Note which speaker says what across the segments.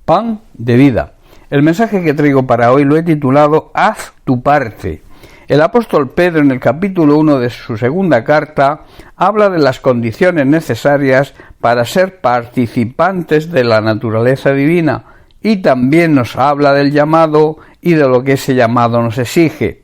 Speaker 1: pan de vida. El mensaje que traigo para hoy lo he titulado Haz tu parte. El apóstol Pedro, en el capítulo 1 de su segunda carta, habla de las condiciones necesarias para ser participantes de la naturaleza divina, y también nos habla del llamado y de lo que ese llamado nos exige.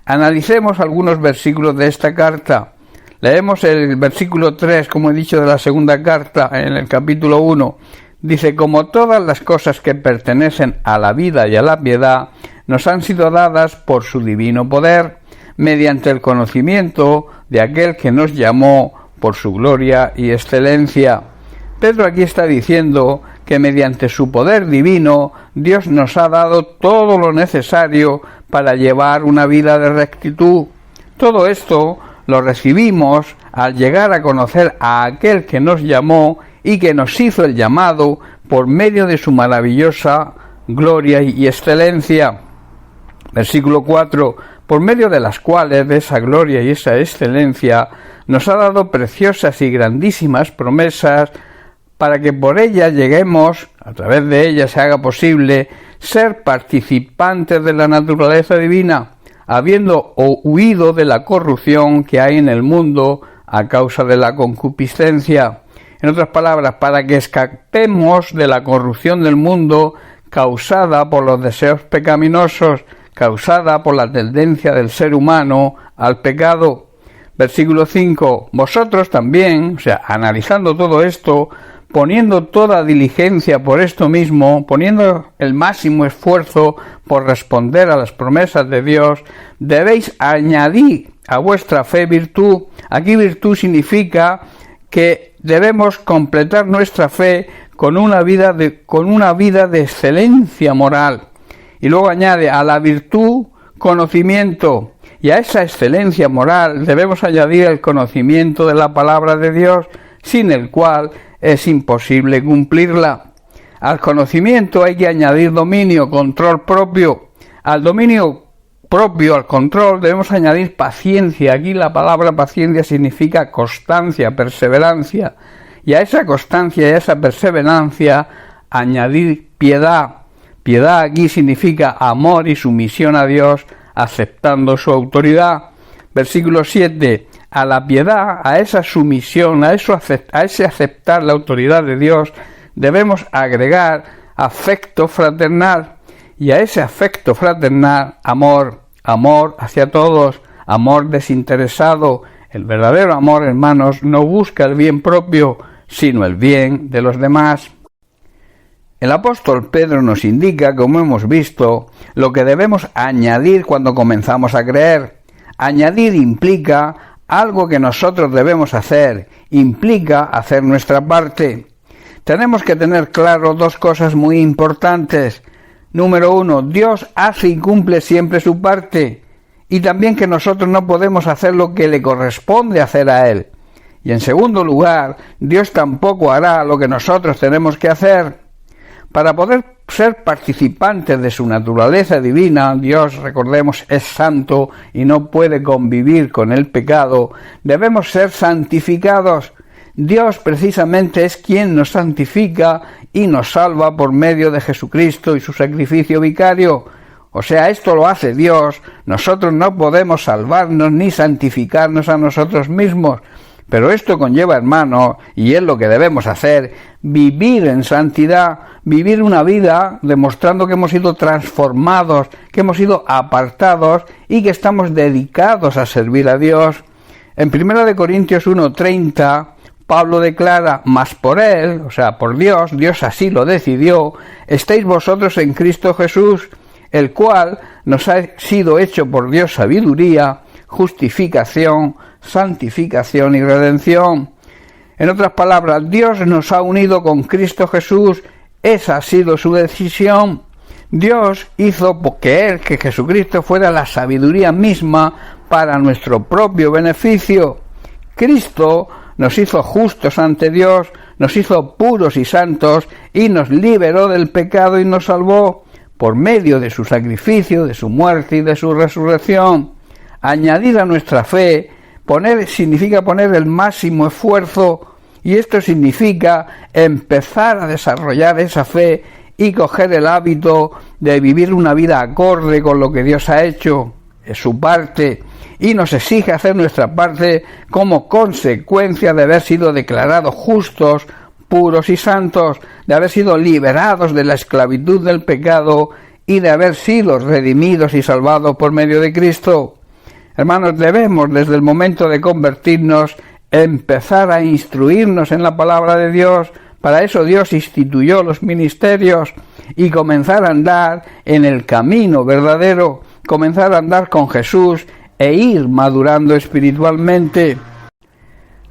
Speaker 1: Analicemos algunos versículos de esta carta. Leemos el versículo 3, como he dicho, de la segunda carta, en el capítulo 1. Dice: como todas las cosas que pertenecen a la vida y a la piedad nos han sido dadas por su divino poder, mediante el conocimiento de aquel que nos llamó por su gloria y excelencia. Pedro aquí está diciendo que mediante su poder divino Dios nos ha dado todo lo necesario para llevar una vida de rectitud. Todo esto lo recibimos al llegar a conocer a aquel que nos llamó y que nos hizo el llamado por medio de su maravillosa gloria y excelencia. Versículo 4, por medio de las cuales, de esa gloria y esa excelencia, nos ha dado preciosas y grandísimas promesas, para que por ellas lleguemos, a través de ellas se haga posible, ser participantes de la naturaleza divina, habiendo huido de la corrupción que hay en el mundo a causa de la concupiscencia. En otras palabras, para que escapemos de la corrupción del mundo causada por los deseos pecaminosos, causada por la tendencia del ser humano al pecado. Versículo 5, vosotros también, analizando todo esto, poniendo toda diligencia por esto mismo, poniendo el máximo esfuerzo por responder a las promesas de Dios, debéis añadir a vuestra fe virtud. Aquí virtud significa que debemos completar nuestra fe con una vida de excelencia moral. Y luego añade a la virtud conocimiento, y a esa excelencia moral debemos añadir el conocimiento de la palabra de Dios, sin el cual es imposible cumplirla. Al conocimiento hay que añadir dominio, control propio. Al dominio propio, al control, debemos añadir paciencia. Aquí la palabra paciencia significa constancia, perseverancia. Y a esa constancia y a esa perseverancia añadir piedad. Piedad aquí significa amor y sumisión a Dios, aceptando su autoridad. Versículo 7. A la piedad, a esa sumisión, a ese aceptar la autoridad de Dios, debemos agregar afecto fraternal. Y a ese afecto fraternal, amor hacia todos, amor desinteresado. El verdadero amor, hermanos, no busca el bien propio, sino el bien de los demás. El apóstol Pedro nos indica, como hemos visto, lo que debemos añadir cuando comenzamos a creer. Añadir implica algo que nosotros debemos hacer, implica hacer nuestra parte. Tenemos que tener claro dos cosas muy importantes. Número 1, Dios hace y cumple siempre su parte, y también que nosotros no podemos hacer lo que le corresponde hacer a Él. Y en segundo lugar, Dios tampoco hará lo que nosotros tenemos que hacer. Para poder ser participantes de su naturaleza divina, Dios, recordemos, es santo y no puede convivir con el pecado, debemos ser santificados. Dios precisamente es quien nos santifica y nos salva por medio de Jesucristo y su sacrificio vicario. Esto lo hace Dios. Nosotros no podemos salvarnos ni santificarnos a nosotros mismos. Pero esto conlleva, hermanos, y es lo que debemos hacer, vivir en santidad, vivir una vida demostrando que hemos sido transformados, que hemos sido apartados y que estamos dedicados a servir a Dios. En 1 Corintios 1:30, Pablo declara: mas por Él, por Dios, Dios así lo decidió, estéis vosotros en Cristo Jesús, el cual nos ha sido hecho por Dios sabiduría, justificación, santificación y redención. En otras palabras, Dios nos ha unido con Cristo Jesús. Esa ha sido su decisión. Dios hizo que Jesucristo fuera la sabiduría misma para nuestro propio beneficio. Cristo nos hizo justos ante Dios, nos hizo puros y santos y nos liberó del pecado y nos salvó por medio de su sacrificio, de su muerte y de su resurrección. Añadir a nuestra fe, significa poner el máximo esfuerzo, y esto significa empezar a desarrollar esa fe y coger el hábito de vivir una vida acorde con lo que Dios ha hecho, es su parte, y nos exige hacer nuestra parte como consecuencia de haber sido declarados justos, puros y santos, de haber sido liberados de la esclavitud del pecado y de haber sido redimidos y salvados por medio de Cristo. Hermanos, debemos desde el momento de convertirnos empezar a instruirnos en la palabra de Dios. Para eso Dios instituyó los ministerios y comenzar a andar en el camino verdadero, comenzar a andar con Jesús e ir madurando espiritualmente.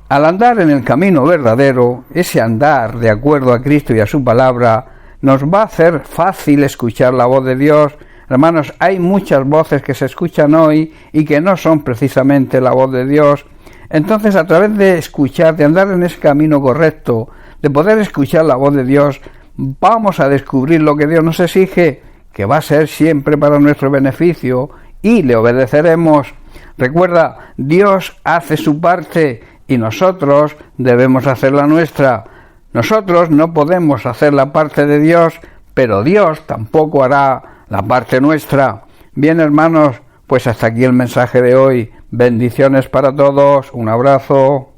Speaker 1: Al andar en el camino verdadero, ese andar de acuerdo a Cristo y a su palabra, nos va a hacer fácil escuchar la voz de Dios. Hermanos, hay muchas voces que se escuchan hoy y que no son precisamente la voz de Dios. Entonces, a través de escuchar, de andar en ese camino correcto, de poder escuchar la voz de Dios, vamos a descubrir lo que Dios nos exige, que va a ser siempre para nuestro beneficio, y le obedeceremos. Recuerda, Dios hace su parte y nosotros debemos hacer la nuestra. Nosotros no podemos hacer la parte de Dios, pero Dios tampoco hará la parte nuestra. Bien, hermanos, pues hasta aquí el mensaje de hoy. Bendiciones para todos. Un abrazo.